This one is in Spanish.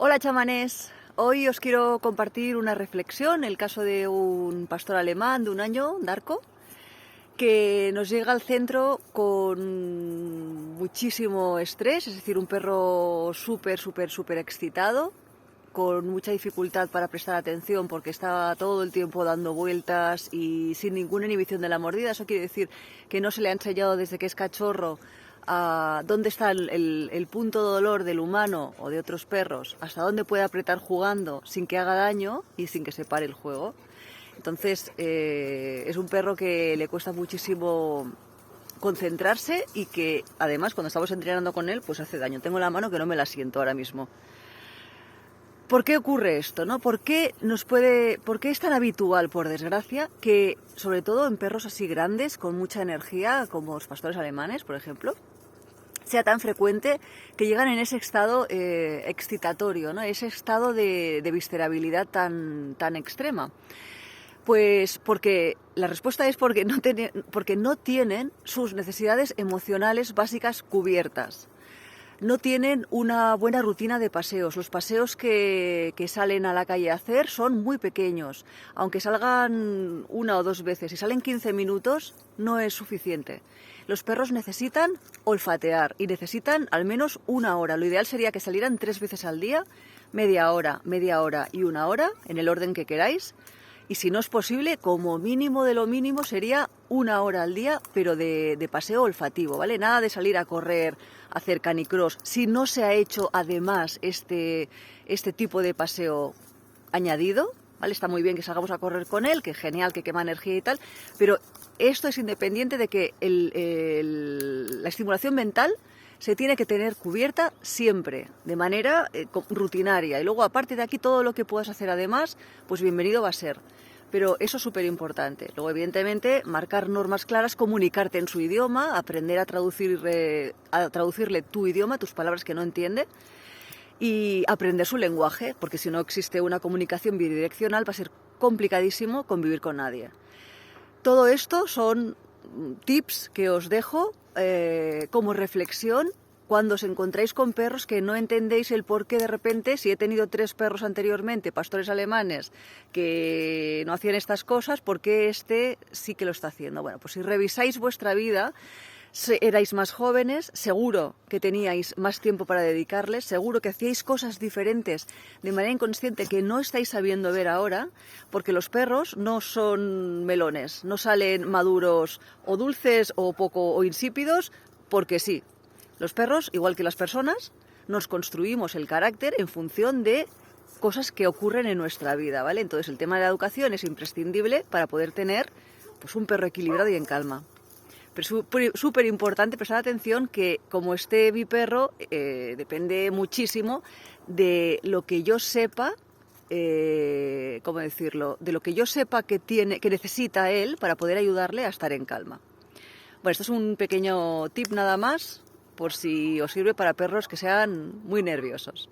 Hola chamanés, hoy os quiero compartir una reflexión, el caso de un pastor alemán de un año, Darko, que nos llega al centro con muchísimo estrés, es decir, un perro súper excitado, con mucha dificultad para prestar atención porque está todo el tiempo dando vueltas y sin ninguna inhibición de la mordida. Eso quiere decir que no se le ha enseñado desde que es cachorro a dónde está el punto de dolor del humano o de otros perros, hasta dónde puede apretar jugando sin que haga daño y sin que se pare el juego. Entonces es un perro que le cuesta muchísimo concentrarse y que además cuando estamos entrenando con él pues hace daño. Tengo la mano que no me la siento ahora mismo. ¿Por qué ocurre esto, no? ¿Por qué es tan habitual, por desgracia, que, sobre todo en perros así grandes, con mucha energía, como los pastores alemanes, por ejemplo, sea tan frecuente que llegan en ese estado excitatorio, ¿no? Ese estado de viscerabilidad tan extrema? Pues porque la respuesta es porque no tienen sus necesidades emocionales básicas cubiertas. No tienen una buena rutina de paseos. Los paseos que salen a la calle a hacer son muy pequeños. Aunque salgan una o dos veces y salen 15 minutos, no es suficiente. Los perros necesitan olfatear y necesitan al menos una hora. Lo ideal sería que salieran 3 veces al día, media hora y una hora, en el orden que queráis. Y si no es posible, como mínimo de lo mínimo sería una hora al día, pero de paseo olfativo, ¿vale? Nada de salir a correr, a hacer canicross. Si no se ha hecho además este tipo de paseo añadido, ¿vale? Está muy bien que salgamos a correr con él, que genial, que quema energía y tal, pero esto es independiente de que la estimulación mental se tiene que tener cubierta siempre, de manera rutinaria. Y luego, aparte de aquí, todo lo que puedas hacer además, pues bienvenido va a ser. Pero eso es súper importante. Luego, evidentemente, marcar normas claras, comunicarte en su idioma, aprender a traducirle tu idioma, tus palabras que no entiende, y aprender su lenguaje, porque si no existe una comunicación bidireccional va a ser complicadísimo convivir con nadie. Todo esto son tips que os dejo como reflexión cuando os encontráis con perros que no entendéis el por qué de repente, si he tenido 3 perros anteriormente, pastores alemanes, que no hacían estas cosas, ¿por qué este sí que lo está haciendo? Bueno, pues si revisáis vuestra vida, erais más jóvenes, seguro que teníais más tiempo para dedicarles, seguro que hacíais cosas diferentes de manera inconsciente que no estáis sabiendo ver ahora, porque los perros no son melones, no salen maduros o dulces o poco o insípidos, porque sí. Los perros, igual que las personas, nos construimos el carácter en función de cosas que ocurren en nuestra vida, ¿vale? Entonces el tema de la educación es imprescindible para poder tener pues, un perro equilibrado y en calma. Pero es súper importante prestar atención que como esté mi perro depende muchísimo de lo que yo sepa, ¿cómo decirlo? De lo que yo sepa que necesita él para poder ayudarle a estar en calma. Bueno, esto es un pequeño tip nada más por si os sirve para perros que sean muy nerviosos.